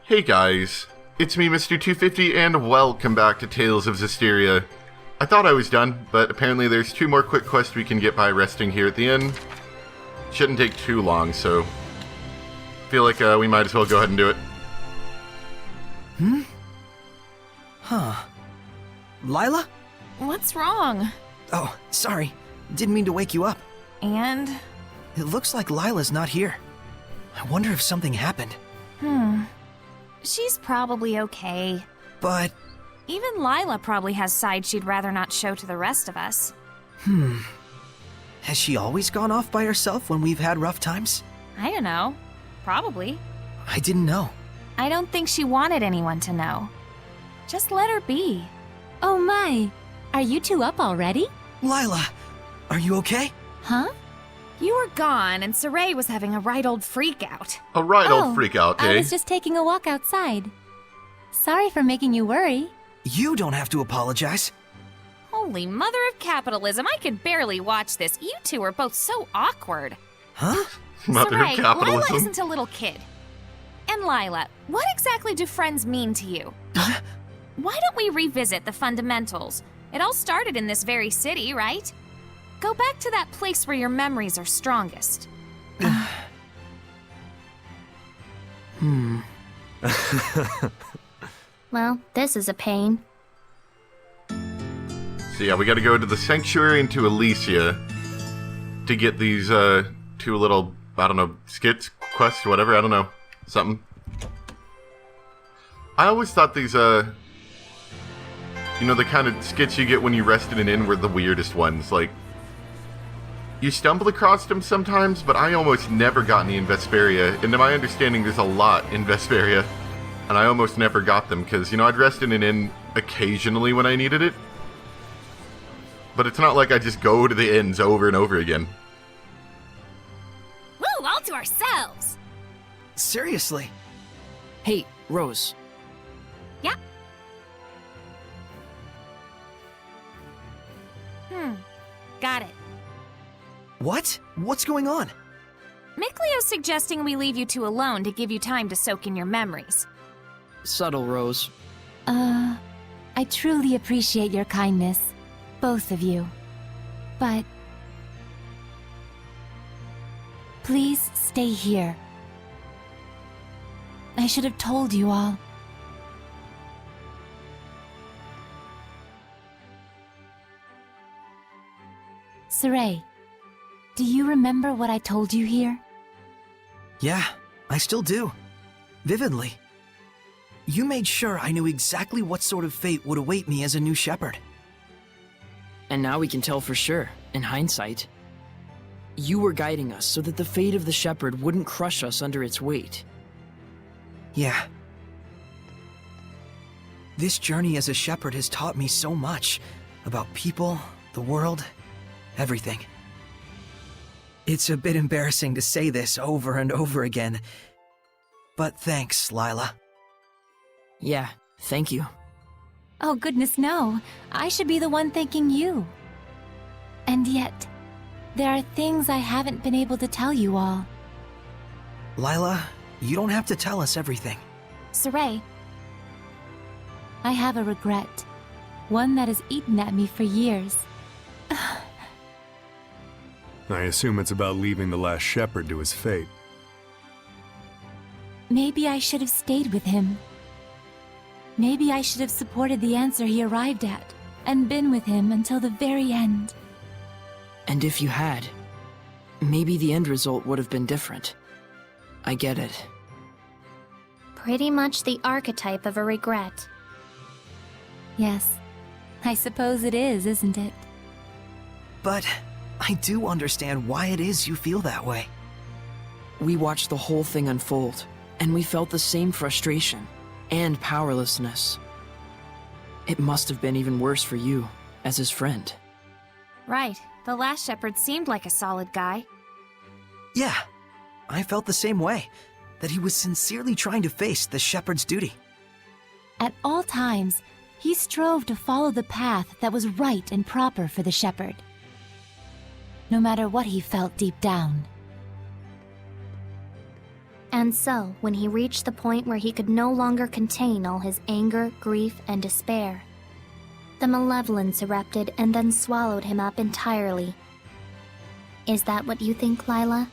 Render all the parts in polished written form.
Hey guys, it's me Mr. 250 and welcome back to Tales of Zestiria. I thought I was done, but apparently there's 2 more quick quests we can get by resting here at the inn. Shouldn't take too long, so feel like we might as well go ahead and do it. Lila? What's wrong? Oh, sorry. Didn't mean to wake you up. And? It looks like Lila's not here. I wonder if something happened. She's probably okay. But... Even Lila probably has sides she'd rather not show to the rest of us. has she always gone off by herself when we've had rough times? I don't know. Probably. I didn't know. I don't think she wanted anyone to know. Just let her be. Oh my! Are you two up already? Lila, are you okay? Huh? You were gone, and Saray was having a right old freak out. A right old freak out, eh? I was just taking a walk outside. Sorry for making you worry. You don't have to apologize. Holy mother of capitalism, I can barely watch this. You two are both so awkward. Huh? Mother Saray, of capitalism. Lila isn't a little kid. And Lila, what exactly do friends mean to you? Why don't we revisit the fundamentals? It all started in this very city, right? Go back to that place where your memories are strongest. Well, this is a pain. So yeah, we gotta go to the Sanctuary and to Elysia to get these 2 little, I don't know, skits, quests, whatever, I don't know, something. I always thought these, you know, the kind of skits you get when you rest in an inn were the weirdest ones. Like, you stumble across them sometimes, but I almost never got any in Vesperia. And to my understanding, there's a lot in Vesperia, and I almost never got them because, you know, I'd rest in an inn occasionally when I needed it. But it's not like I just go to the inns over and over again. Woo, all to ourselves! Seriously. Hey, Rose. Yeah? Got it. What? What's going on? Micleo's suggesting we leave you two alone to give you time to soak in your memories. Subtle, Rose. I truly appreciate your kindness, both of you. But... please stay here. I should have told you all. Saray, do you remember what I told you here? Yeah, I still do. Vividly. You made sure I knew exactly what sort of fate would await me as a new shepherd. And now we can tell for sure, in hindsight. You were guiding us so that the fate of the shepherd wouldn't crush us under its weight. Yeah. This journey as a shepherd has taught me so much about people, the world, everything. It's a bit embarrassing to say this over and over again, but thanks, Lila. Yeah, thank you. Oh goodness, no. I should be the one thanking you. And yet, there are things I haven't been able to tell you all. Lila, you don't have to tell us everything. Saray, I have a regret. One that has eaten at me for years. I assume it's about leaving the last shepherd to his fate. Maybe I should have stayed with him. Maybe I should have supported the answer he arrived at, and been with him until the very end. And if you had, maybe the end result would have been different. I get it. Pretty much the archetype of a regret. Yes, I suppose it is, isn't it? But I do understand why it is you feel that way. We watched the whole thing unfold, and we felt the same frustration and powerlessness. It must have been even worse for you, as his friend. Right. The last shepherd seemed like a solid guy. Yeah, I felt the same way, that he was sincerely trying to face the shepherd's duty. At all times, he strove to follow the path that was right and proper for the shepherd. No matter what he felt deep down. And so, when he reached the point where he could no longer contain all his anger, grief, and despair, the malevolence erupted and then swallowed him up entirely. Is that what you think, Lila?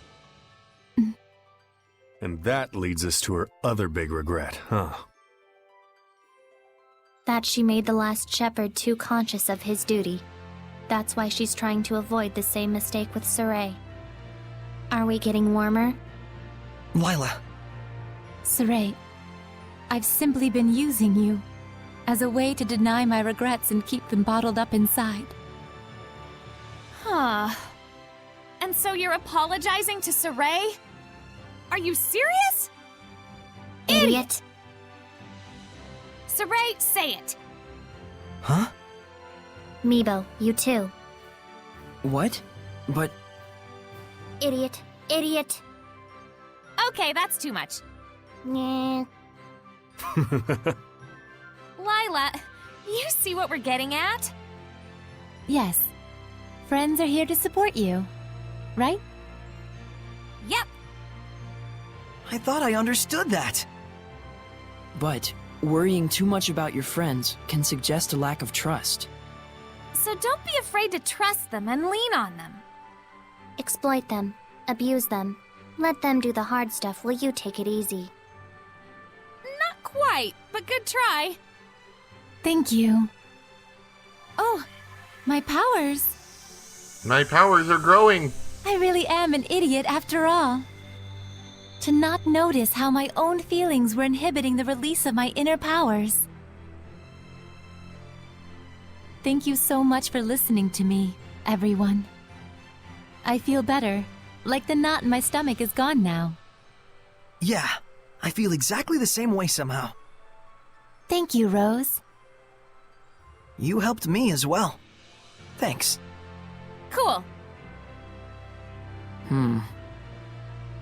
And that leads us to her other big regret, huh? That she made the last shepherd too conscious of his duty. That's why she's trying to avoid the same mistake with Saray. Are we getting warmer? Lila. Saray, I've simply been using you as a way to deny my regrets and keep them bottled up inside. Huh. And so you're apologizing to Saray? Are you serious? Idiot! Saray, say it. Huh? Meebo, you too. What? But Idiot. Idiot. Okay, that's too much. Nyeh. Lila, you see what we're getting at? Yes, friends are here to support you, right? Yep. I thought I understood that. But worrying too much about your friends can suggest a lack of trust. So don't be afraid to trust them and lean on them. Exploit them. Abuse them. Let them do the hard stuff while you take it easy. Not quite, but good try. Thank you. Oh, my powers. My powers are growing. I really am an idiot after all. To not notice how my own feelings were inhibiting the release of my inner powers. Thank you so much for listening to me, everyone. I feel better, like the knot in my stomach is gone now. Yeah, I feel exactly the same way somehow. Thank you, Rose. You helped me as well. Thanks. Cool.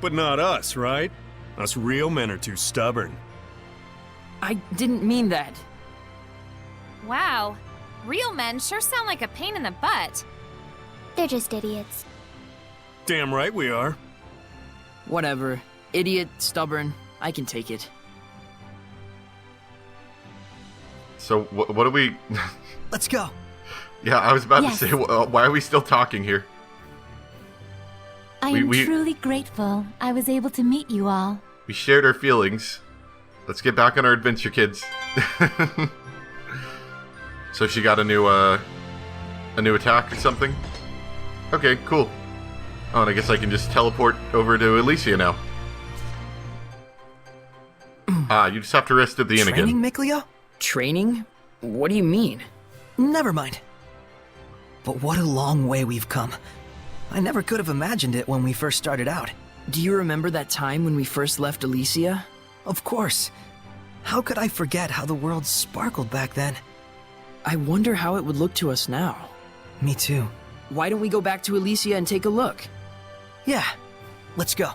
But not us, right? Us real men are too stubborn. I didn't mean that. Wow. Real men sure sound like a pain in the butt. They're just idiots. Damn right we are. Whatever. Idiot, stubborn, I can take it. So what do we? Let's go. Yeah, I was about Yes. to say, why are we still talking here? I am truly grateful I was able to meet you all. We shared our feelings. Let's get back on our adventure, kids. So she got a new attack or something? Okay, cool. Oh, and I guess I can just teleport over to Elysia now. You just have to rest at the inn Training, again. Mikleo? Training? What do you mean? Never mind. But what a long way we've come. I never could have imagined it when we first started out. Do you remember that time when we first left Elysia? Of course. How could I forget how the world sparkled back then? I wonder how it would look to us now. Me too. Why don't we go back to Elysia and take a look? Yeah, let's go.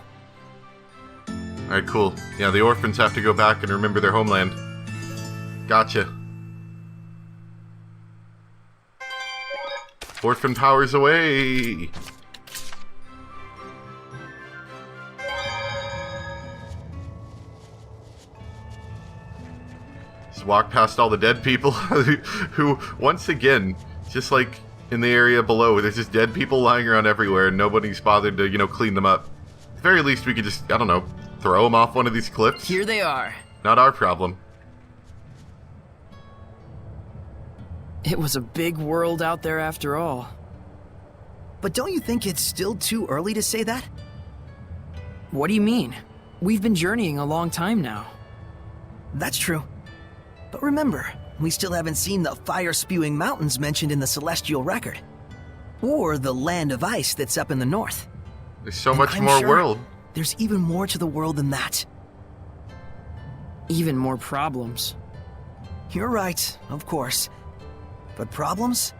Alright, cool. Yeah, the orphans have to go back and remember their homeland. Gotcha. Orphan powers away! Just walk past all the dead people who, once again, just like in the area below, there's just dead people lying around everywhere and nobody's bothered to, clean them up. At the very least, we could just, I don't know, throw them off one of these cliffs. Here they are. Not our problem. It was a big world out there after all. But don't you think it's still too early to say that? What do you mean? We've been journeying a long time now. That's true. But remember, we still haven't seen the fire-spewing mountains mentioned in the Celestial Record. Or the land of ice that's up in the north. There's so And much I'm more sure world. There's even more to the world than that. Even more problems. You're right, of course. But problems?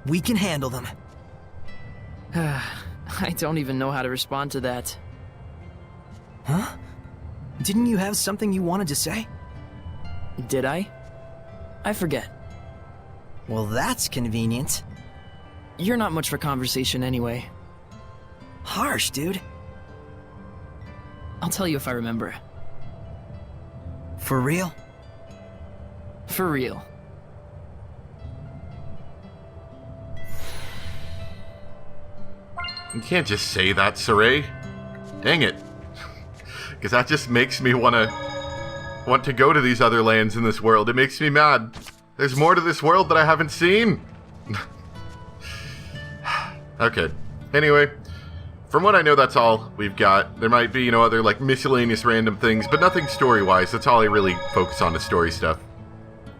We can handle them. I don't even know how to respond to that. Huh? Didn't you have something you wanted to say? Did I? I forget. Well, that's convenient. You're not much for conversation anyway. Harsh, dude. I'll tell you if I remember. For real? For real. You can't just say that, Saray. Dang it. Because that just makes me want to go to these other lands in this world. It makes me mad. There's more to this world that I haven't seen. Okay. Anyway, from what I know, that's all we've got. There might be, other, like, miscellaneous random things, but nothing story-wise. That's all I really focus on is story stuff.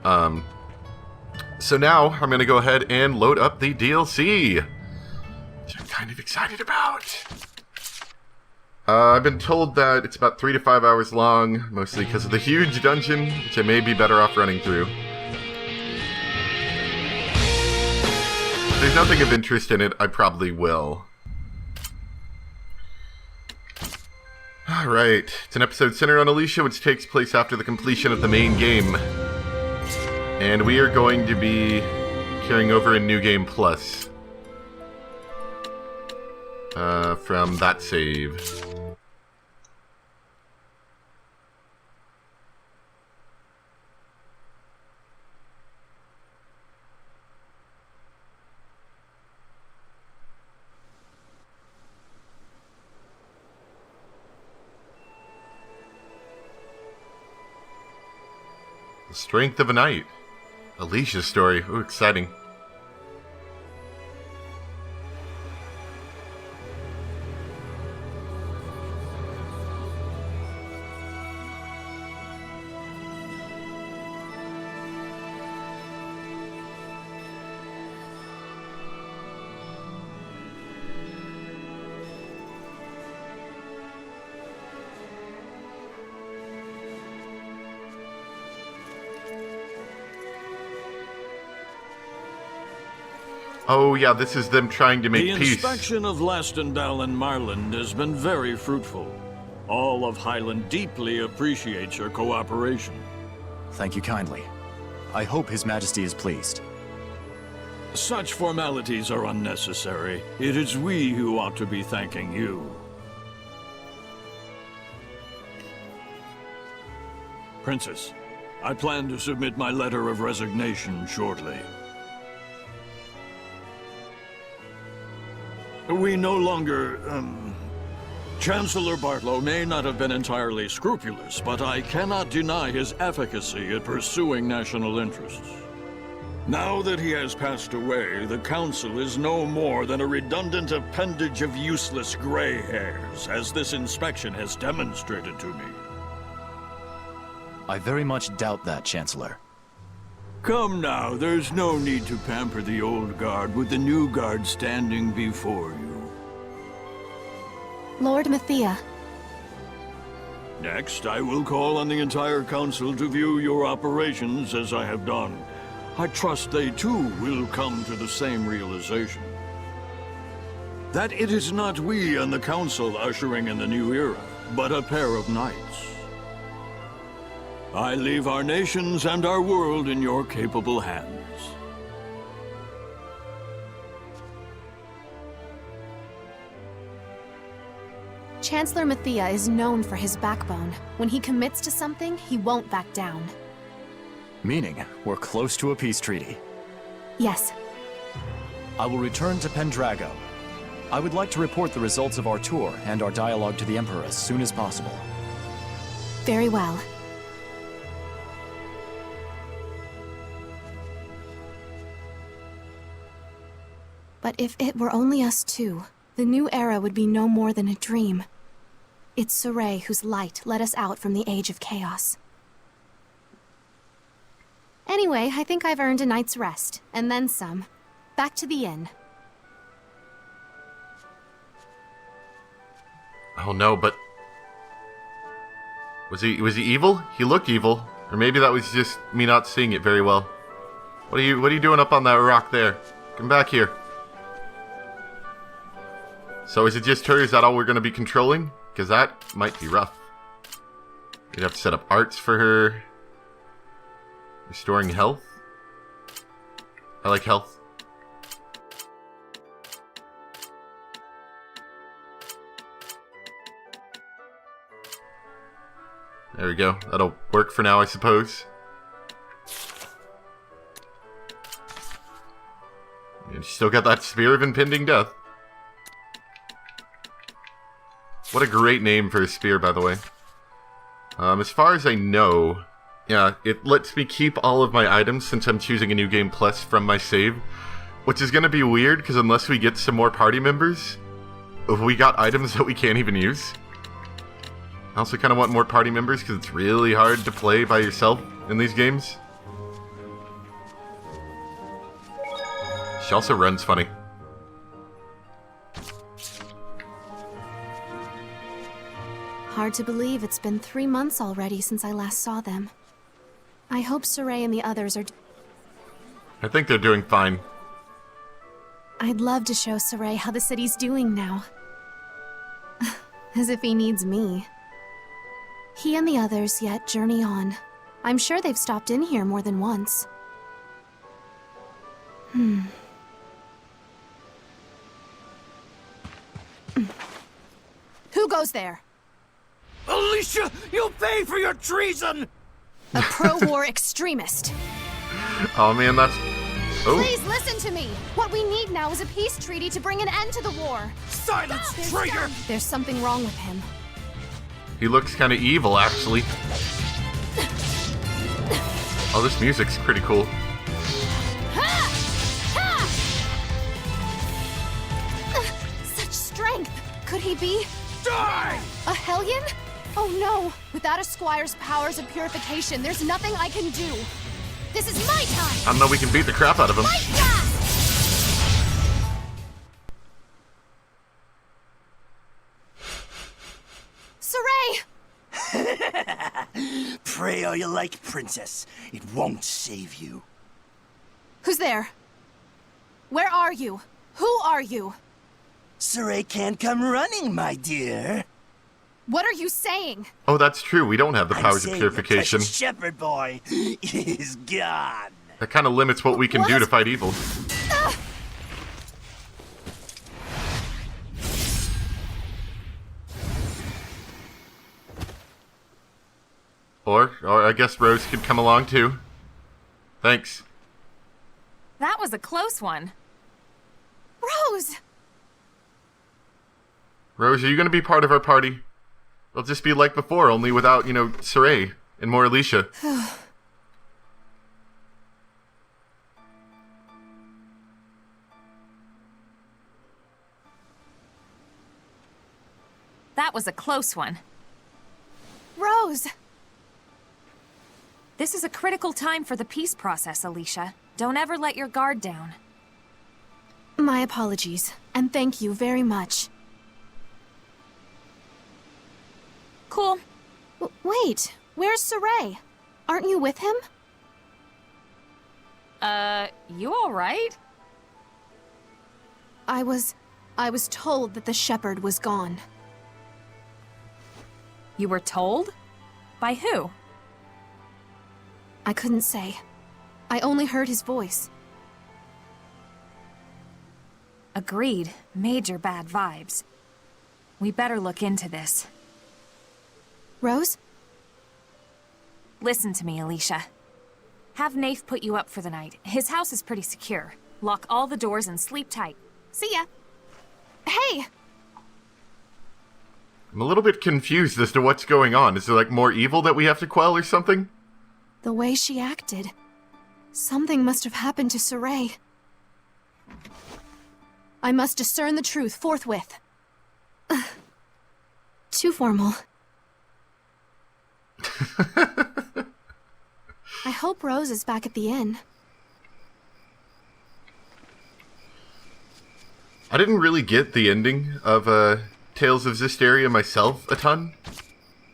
So now, I'm going to go ahead and load up the DLC, which I'm kind of excited about. I've been told that it's about 3 to 5 hours long, mostly because of the huge dungeon, which I may be better off running through. If there's nothing of interest in it, I probably will. Alright, it's an episode centered on Alicia, which takes place after the completion of the main game. And we are going to be carrying over in New Game Plus. From that save. The Strength of a Knight. Alicia's story. Ooh, exciting. Oh yeah, this is them trying to make peace. The inspection of Lastendal and Marland has been very fruitful. All of Highland deeply appreciates your cooperation. Thank you kindly. I hope His Majesty is pleased. Such formalities are unnecessary. It is we who ought to be thanking you. Princess, I plan to submit my letter of resignation shortly. We no longer, Chancellor Bartlow may not have been entirely scrupulous, but I cannot deny his efficacy at pursuing national interests. Now that he has passed away, the Council is no more than a redundant appendage of useless gray hairs, as this inspection has demonstrated to me. I very much doubt that, Chancellor. Come now, there's no need to pamper the old guard with the new guard standing before you. Lord Mathia. Next, I will call on the entire council to view your operations as I have done. I trust they too will come to the same realization. That it is not we and the council ushering in the new era, but a pair of knights. I leave our nations and our world in your capable hands. Chancellor Mathia is known for his backbone. When he commits to something, he won't back down. Meaning, we're close to a peace treaty. Yes. I will return to Pendrago. I would like to report the results of our tour and our dialogue to the Emperor as soon as possible. Very well. But if it were only us two, the new era would be no more than a dream. It's Saray whose light led us out from the Age of Chaos. Anyway, I think I've earned a night's rest, and then some. Back to the inn. Oh no, but... Was he evil? He looked evil. Or maybe that was just me not seeing it very well. What are you doing up on that rock there? Come back here. So is it just her? Is that all we're going to be controlling? Because that might be rough. We'd have to set up arts for her. Restoring health. I like health. There we go. That'll work for now, I suppose. And you still got that Spear of Impending Death. What a great name for a spear, by the way. As far as I know, yeah, it lets me keep all of my items since I'm choosing a New Game Plus from my save. Which is going to be weird, because unless we get some more party members, we got items that we can't even use. I also kind of want more party members, because it's really hard to play by yourself in these games. She also runs funny. Hard to believe it's been 3 months already since I last saw them. I hope Saray and the others are... I think they're doing fine. I'd love to show Saray how the city's doing now. As if he needs me. He and the others yet journey on. I'm sure they've stopped in here more than once. Who goes there? Alicia, you'll pay for your treason! A pro-war extremist. Oh man, that's... Oh. Please listen to me! What we need now is a peace treaty to bring an end to the war! Silence, traitor! There's something wrong with him. He looks kind of evil, actually. Oh, this music's pretty cool. Such strength! Could he be... Die! A Hellion? Oh no! Without a squire's powers of purification, there's nothing I can do. This is my time! I don't know, we can beat the crap out of him. Light gas! Saray! Pray all you like, princess. It won't save you. Who's there? Where are you? Who are you? Saray can't come running, my dear. What are you saying? Oh, that's true. We don't have the I'm powers of saying purification. The precious shepherd boy is gone. That kind of limits what we can do to fight evil. Or I guess Rose could come along too. Thanks. That was a close one. Rose! Rose, are you going to be part of our party? It'll just be like before, only without, Saray and more Alicia. That was a close one. Rose! This is a critical time for the peace process, Alicia. Don't ever let your guard down. My apologies, and thank you very much. Cool. Wait, where's Saray? Aren't you with him? You alright? I was told that the shepherd was gone. You were told? By who? I couldn't say. I only heard his voice. Agreed. Major bad vibes. We better look into this. Rose? Listen to me, Alicia. Have Nafe put you up for the night. His house is pretty secure. Lock all the doors and sleep tight. See ya! Hey! I'm a little bit confused as to what's going on. Is there, like, more evil that we have to quell or something? The way she acted. Something must have happened to Saray. I must discern the truth forthwith. Too formal. I hope Rose is back at the inn. I didn't really get the ending of Tales of Zestiria myself a ton.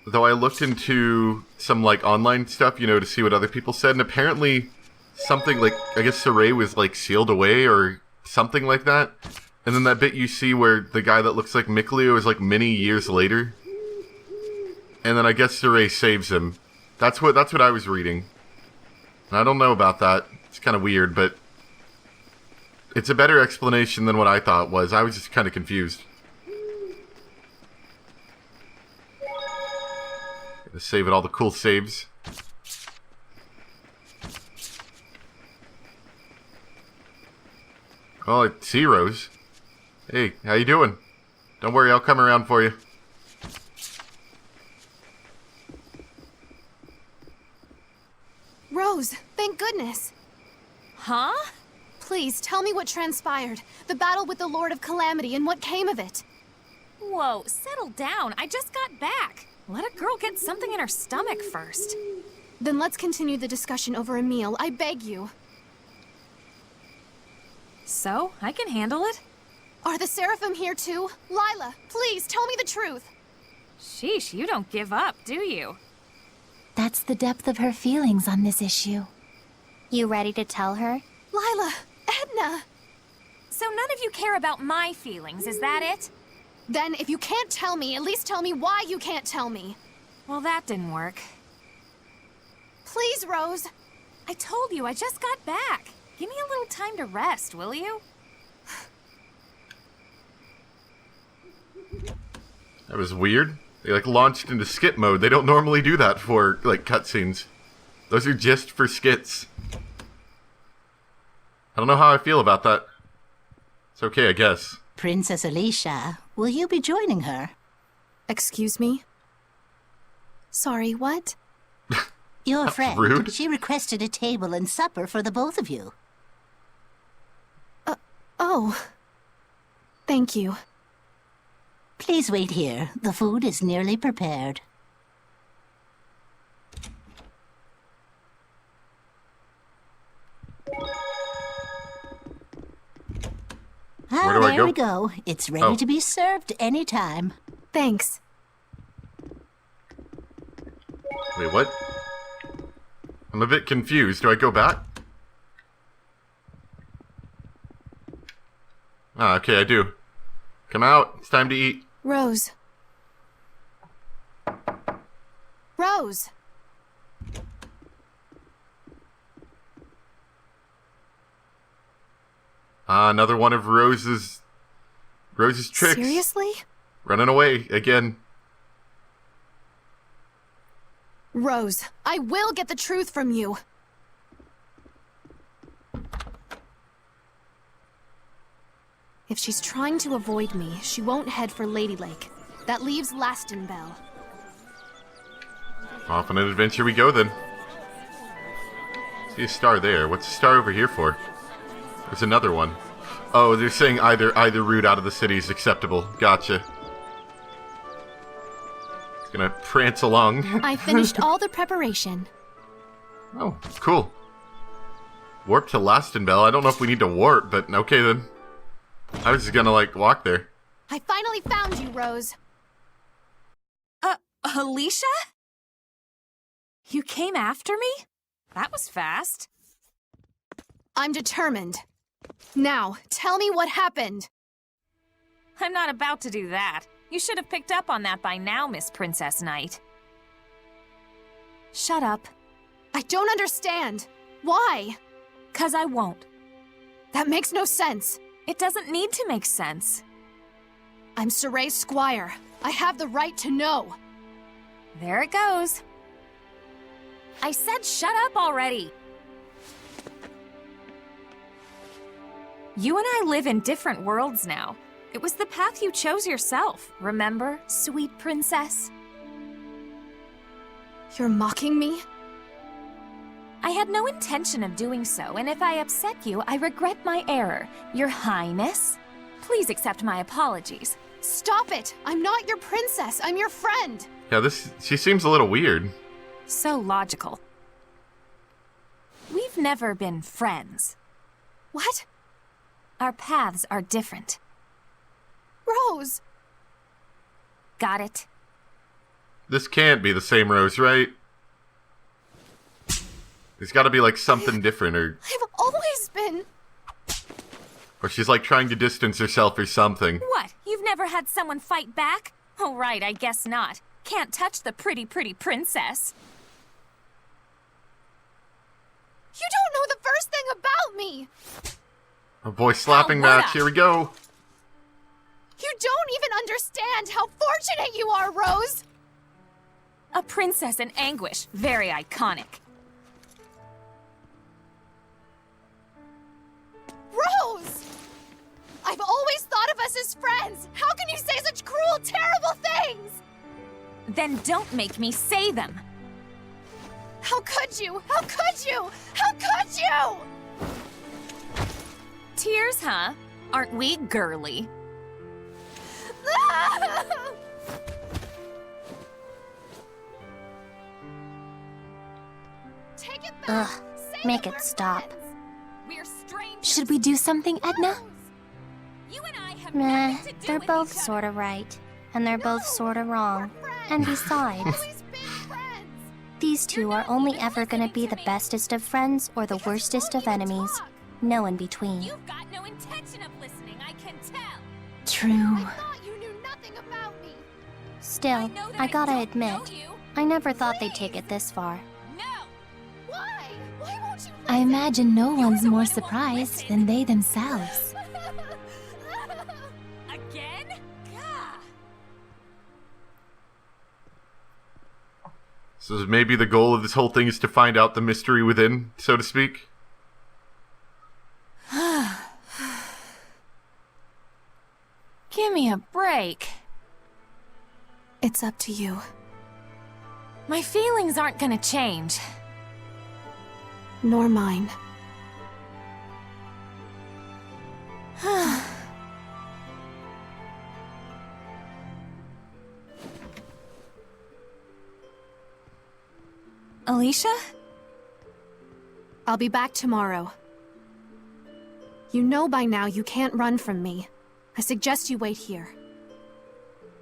Though I looked into some, like, online stuff, to see what other people said, and apparently something, like, I guess Saray was, like, sealed away or something like that. And then that bit you see where the guy that looks like Mikleo is, like, many years later. And then I guess Saray saves him. That's what I was reading. And I don't know about that. It's kind of weird, but it's a better explanation than what I thought was. I was just kind of confused. Gonna save it all the cool saves. Oh, it's Rose. Hey, how you doing? Don't worry, I'll come around for you. Rose, thank goodness. Huh? Please, tell me what transpired. The battle with the Lord of Calamity and what came of it. Whoa, settle down. I just got back. Let a girl get something in her stomach first. Then let's continue the discussion over a meal, I beg you. So, I can handle it? Are the Seraphim here too? Lila, please, tell me the truth. Sheesh, you don't give up, do you? That's the depth of her feelings on this issue. You ready to tell her? Lila, Edna! So none of you care about my feelings, is that it? Then, if you can't tell me, at least tell me why you can't tell me. Well, that didn't work. Please, Rose. I told you, I just got back. Give me a little time to rest, will you? That was weird. They, like, launched into skit mode. They don't normally do that for, like, cutscenes. Those are just for skits. I don't know how I feel about that. It's okay, I guess. Princess Alicia, will you be joining her? Excuse me? Sorry, what? Your That's friend, rude. she requested a table and supper for the both of you. Oh. Thank you. Please wait here. The food is nearly prepared. Where do I there go? we go. It's ready Oh. to be served anytime. Thanks. Wait, what? I'm a bit confused. Do I go back? Ah, okay, I do. Come out. It's time to eat. Rose. Rose! Ah, another one of Rose's tricks. Seriously? Running away again. Rose, I will get the truth from you. If she's trying to avoid me, she won't head for Lady Lake. That leaves Lastenbell. Off on an adventure we go then. See a star there. What's a star over here for? There's another one. Oh, they're saying either route out of the city is acceptable. Gotcha. It's gonna prance along. I finished all the preparation. Oh, cool. Warp to Lastenbell. I don't know if we need to warp, but okay then. I was just gonna, like, walk there. I finally found you, Rose. Alicia? You came after me? That was fast. I'm determined. Now, tell me what happened. I'm not about to do that. You should have picked up on that by now, Miss Princess Knight. Shut up. I don't understand. Why? 'Cause I won't. That makes no sense. It doesn't need to make sense. I'm Soray's squire. I have the right to know. There it goes. I said shut up already. You and I live in different worlds now. It was the path you chose yourself, remember, sweet princess? You're mocking me? I had no intention of doing so, and if I upset you, I regret my error. Your Highness, please accept my apologies. Stop it! I'm not your princess, I'm your friend! Yeah, she seems a little weird. So logical. We've never been friends. What? Our paths are different. Rose! Got it? This can't be the same Rose, right? There's gotta be, like, something different, I've always been... or she's, like, trying to distance herself or something. What? You've never had someone fight back? Oh, right, I guess not. Can't touch the pretty, pretty princess. You don't know the first thing about me! Oh boy, slapping Now what? match, here we go! You don't even understand how fortunate you are, Rose! A princess in anguish. Very iconic. Rose! I've always thought of us as friends! How can you say such cruel, terrible things? Then don't make me say them. How could you? How could you? How could you? Tears, huh? Aren't we girly? Take it back. Ugh, make it stop. We're strangers. Should we do something, Edna? You and I have Meh, nothing to do they're with both each other. sorta right. And they're both sorta wrong. And besides, Always been friends. these two are only ever gonna be the bestest of friends or the worstest of enemies. No in between. You've got no intention of listening, I can tell. True. I thought you knew nothing about me. Still, know that I gotta don't admit, know you. I never thought they'd take it this far. No. Why? Why won't you I imagine no one's more surprised than they themselves. Again? Gah. So maybe the goal of this whole thing is to find out the mystery within, so to speak? Give me a break. It's up to you. My feelings aren't gonna change. Nor mine. Alicia? I'll be back tomorrow. You know by now you can't run from me. I suggest you wait here.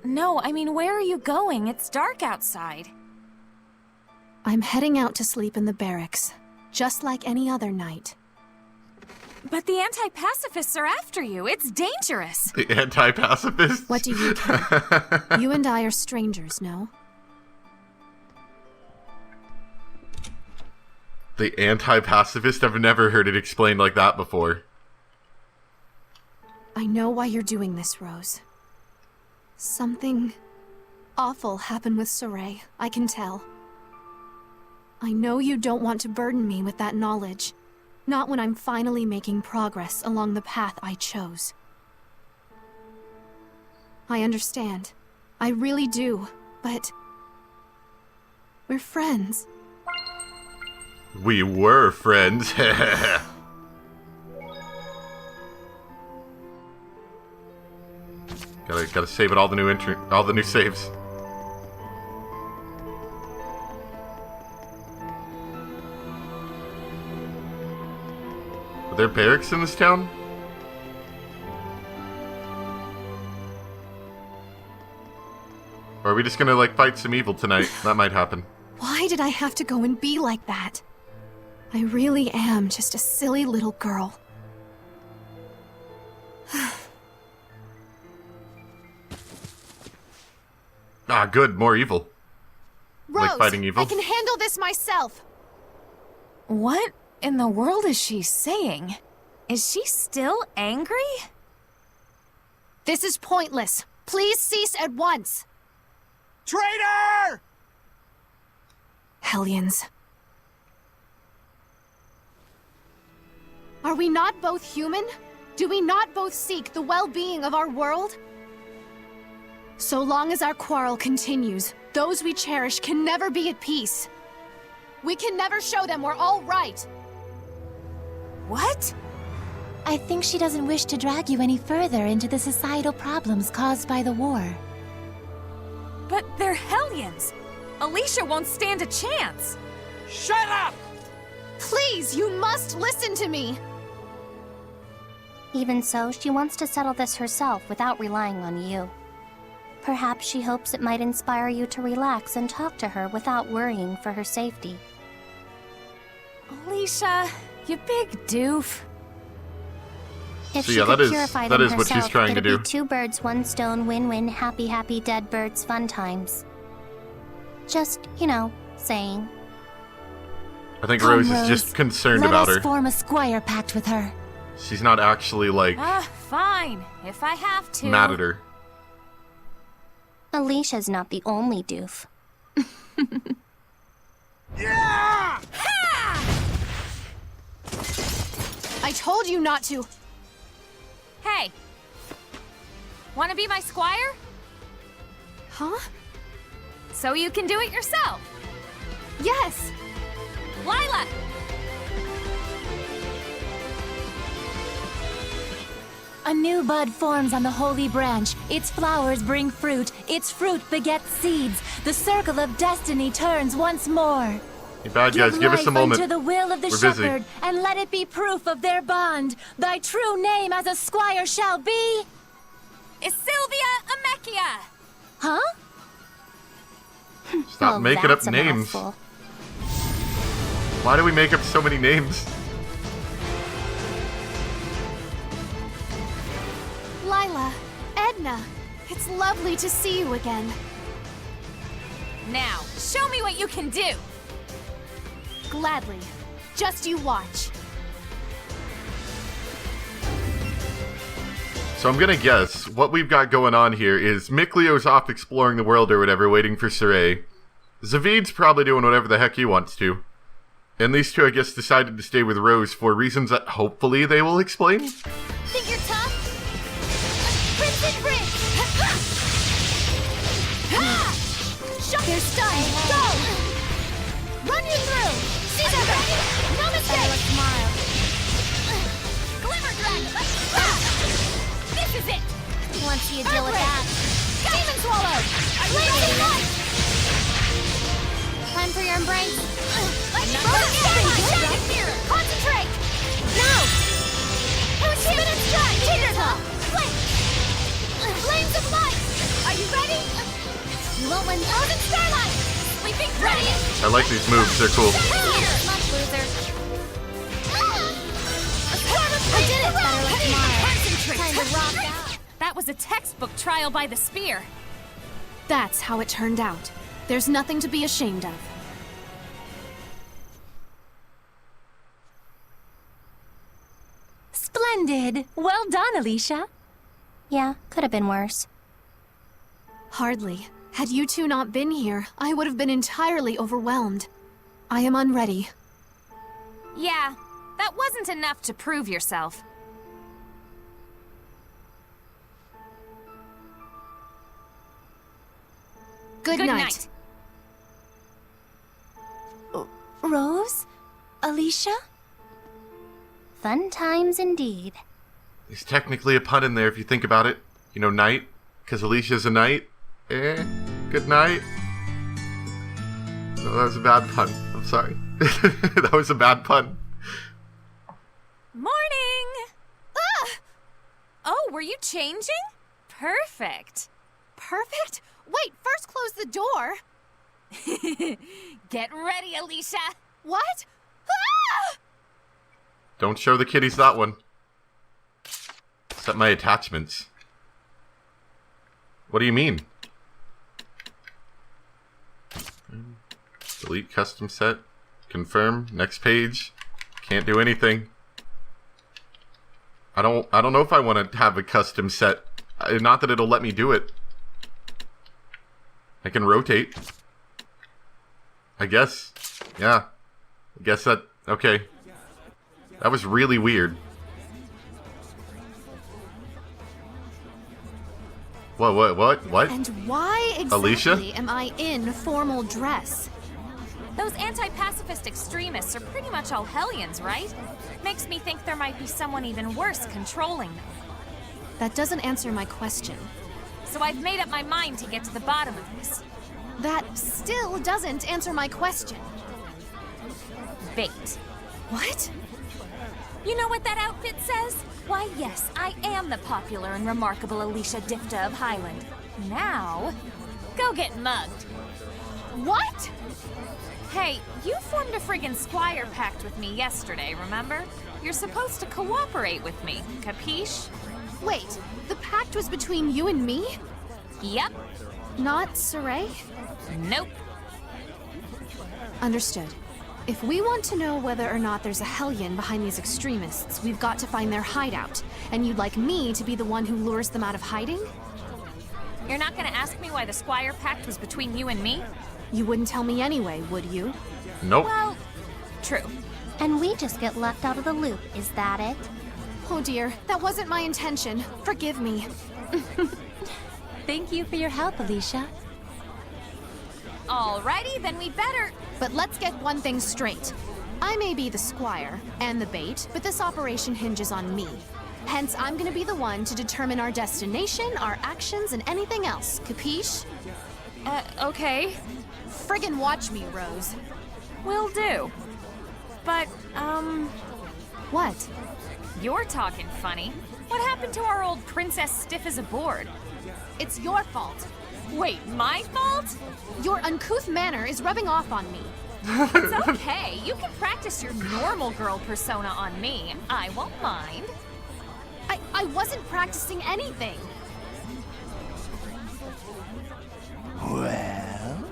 No, I mean, where are you going? It's dark outside. I'm heading out to sleep in the barracks, just like any other night. But the anti-pacifists are after you. It's dangerous. The anti-pacifists? What do you care? You and I are strangers, no? The anti-pacifist? I've never heard it explained like that before. I know why you're doing this, Rose. Something awful happened with Saray, I can tell. I know you don't want to burden me with that knowledge. Not when I'm finally making progress along the path I chose. I understand. I really do, but... we're friends. We were friends. Gotta save it all the new saves. Are there barracks in this town? Or are we just gonna like fight some evil tonight? That might happen. Why did I have to go and be like that? I really am just a silly little girl. Ah, good, more evil. Rose, Like fighting evil? I can handle this myself. What in the world is she saying? Is she still angry? This is pointless. Please cease at once. Traitor! Hellions. Are we not both human? Do we not both seek the well-being of our world? So long as our quarrel continues, those we cherish can never be at peace. We can never show them we're all right. What? I think she doesn't wish to drag you any further into the societal problems caused by the war. But they're Hellions. Alicia won't stand a chance. Shut up! Please, you must listen to me! Even so, she wants to settle this herself without relying on you. Perhaps she hopes it might inspire you to relax and talk to her without worrying for her safety. Alicia, you big doof. If So she yeah, could that is- purify that them is what she's herself, trying to it'd do. be 2 birds, 1 stone, win-win, happy, happy, dead birds, fun times. Just, saying. I think Come, Rose is Rose. just concerned Let about us her. form a squire pact with her. She's not actually like Fine, if I have to. mad at her. Alicia's not the only doof. Yeah! I told you not to. Hey! Wanna be my squire? Huh? So you can do it yourself! Yes! Lila! A new bud forms on the holy branch. Its flowers bring fruit. Its fruit begets seeds. The circle of destiny turns once more. Hey, bad guys, give us a moment. To the will of the We're shepherd, busy. and let it be proof of their bond. Thy true name as a squire shall be. Is Sylvia Amechia! Huh? Stop Well, making up that's a names. mouthful. Why do we make up so many names? Lila, Edna, it's lovely to see you again. Now, show me what you can do! Gladly. Just you watch. So I'm gonna guess what we've got going on here is Miklio's off exploring the world or whatever, waiting for Saray. Zavid's probably doing whatever the heck he wants to. And these two, I guess, decided to stay with Rose for reasons that hopefully they will explain. Think you're tough? Crimson Bridge! Shut They're stunned! Go! Run you through! Caesar! No mistake! Smile. Glimmer Dragon! This is it! Once you deal with that. Demon Swallow! Blazing Light! Time for your embrace. Concentrate! No! Who's Spin and Strike! Tindertop! Flames of Light! Are you ready? You won't win. Frozen Starlight! Sleeping Dragon! I like these moves, they're cool. Much loser. I did it! Better luck tomorrow. Concentrate! Time to rock out. That was a textbook trial by the spear. That's how it turned out. There's nothing to be ashamed of. Splendid. Well done, Alicia. Yeah, could have been worse. Hardly. Had you two not been here, I would have been entirely overwhelmed. I am unready. Yeah, that wasn't enough to prove yourself. Good night. Rose? Alicia? Fun times indeed. There's technically a pun in there if you think about it. You know, knight, because Alicia's a knight. Good night. No, that was a bad pun. I'm sorry. That was a bad pun. Morning! Ah! Oh, were you changing? Perfect. Perfect? Wait, first close the door. Get ready, Alicia. What? Ah! Don't show the kiddies that one. Set my attachments. What do you mean? Delete custom set. Confirm. Next page. Can't do anything. I don't know if I want to have a custom set. Not that it'll let me do it. I can rotate. I guess. Yeah. I guess that... Okay. That was really weird. What? And why exactly Alicia? am I in formal dress? Those anti-pacifist extremists are pretty much all hellions, right? Makes me think there might be someone even worse controlling them. That doesn't answer my question. So I've made up my mind to get to the bottom of this. That still doesn't answer my question. Bait. What? You know what that outfit says? Why, yes, I am the popular and remarkable Alicia Difta of Highland. Now, go get mugged. What? Hey, you formed a friggin' squire pact with me yesterday, remember? You're supposed to cooperate with me, capiche? Wait, the pact was between you and me? Yep. Not Saray? Nope. Understood. If we want to know whether or not there's a hellion behind these extremists, we've got to find their hideout. And you'd like me to be the one who lures them out of hiding? You're not gonna ask me why the squire pact was between you and me? You wouldn't tell me anyway, would you? Nope. Well, true. And we just get left out of the loop, is that it? Oh dear, that wasn't my intention. Forgive me. Thank you for your help, Alicia. Alrighty, then we better... But let's get one thing straight. I may be the squire and the bait, but this operation hinges on me. Hence, I'm gonna be the one to determine our destination, our actions, and anything else. Capiche? Okay. Friggin' watch me, Rose. Will do. But, What? you're talking funny. What happened to our old princess stiff as a board? It's your fault. Wait, my fault? Your uncouth manner is rubbing off on me. It's okay. You can practice your normal girl persona on me. I won't mind. I wasn't practicing anything. Well,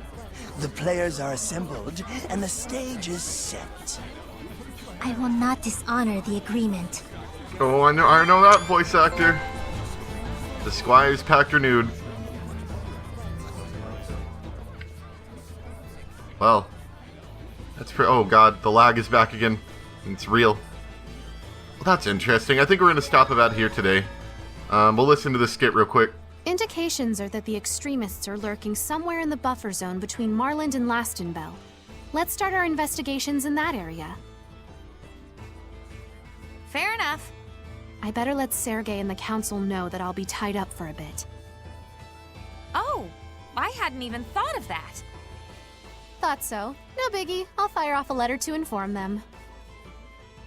the players are assembled and the stage is set. I will not dishonor the agreement. Oh, I know that voice actor. The Squire's Pact renewed. Well, that's oh god, the lag is back again. It's real. Well, that's interesting. I think we're going to stop about here today. We'll listen to the skit real quick. Indications are that the extremists are lurking somewhere in the buffer zone between Marland and Lastenbell. Let's start our investigations in that area. Fair enough. I better let Sergei and the council know that I'll be tied up for a bit. Oh, I hadn't even thought of that. Thought so. No biggie. I'll fire off a letter to inform them.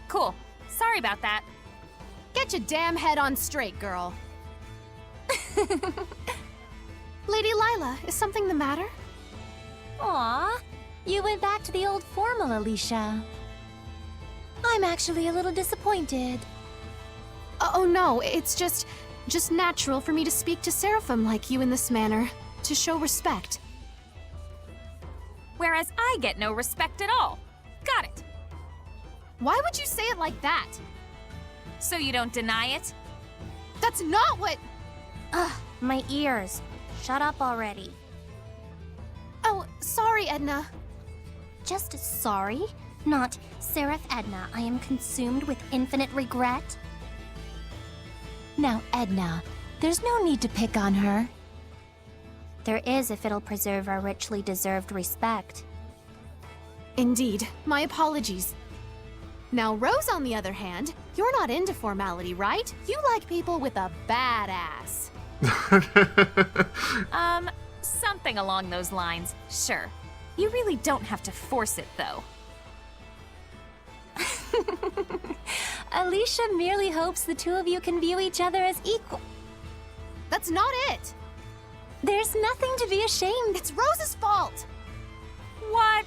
Cool. Sorry about that. Get your damn head on straight, girl. Lady Lila, is something the matter? Aw, you went back to the old formal, Alicia. I'm actually a little disappointed. Oh no, it's just natural for me to speak to Seraphim like you in this manner, to show respect. Whereas I get no respect at all. Got it. Why would you say it like that? So you don't deny it? That's not what... Ugh, my ears. Shut up already. Oh, sorry, Edna. Just sorry? Not Seraph Edna. I am consumed with infinite regret. Now, Edna, there's no need to pick on her. There is if it'll preserve our richly deserved respect. Indeed. My apologies. Now, Rose, on the other hand, you're not into formality, right? You like people with a badass. Something along those lines. Sure. You really don't have to force it, though. Alicia merely hopes the two of you can view each other as equal. That's not it. There's nothing to be ashamed. It's Rose's fault. What?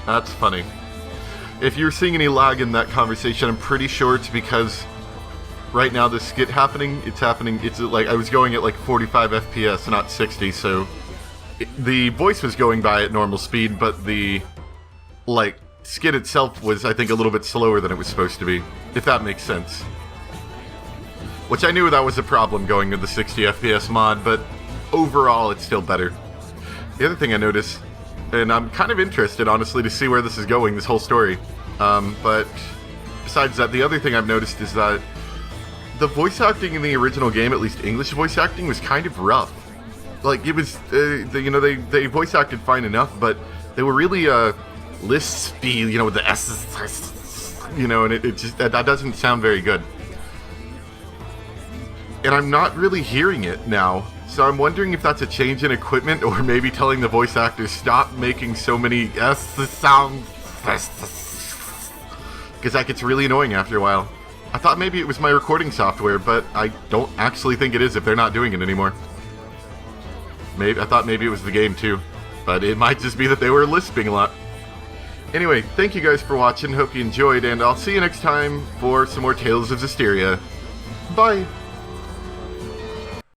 That's funny. If you're seeing any lag in that conversation, I'm pretty sure it's because right now the skit happening, it's like I was going at like 45 FPS, not 60, so the voice was going by at normal speed, but the like skit itself was, I think, a little bit slower than it was supposed to be, if that makes sense. Which I knew that was a problem going with the 60 FPS mod, but overall it's still better. The other thing I noticed, and I'm kind of interested, honestly, to see where this is going, this whole story. But besides that, the other thing I've noticed is that the voice acting in the original game, at least English voice acting, was kind of rough. Like, it was, they voice acted fine enough, but they were really, lispy, with the S's, and it just, that doesn't sound very good. And I'm not really hearing it now. So I'm wondering if that's a change in equipment, or maybe telling the voice actors stop making so many sounds, because that gets really annoying after a while. I thought maybe it was my recording software, but I don't actually think it is if they're not doing it anymore. I thought maybe it was the game too, but it might just be that they were lisping a lot. Anyway, thank you guys for watching, hope you enjoyed, and I'll see you next time for some more Tales of Zestiria. Bye!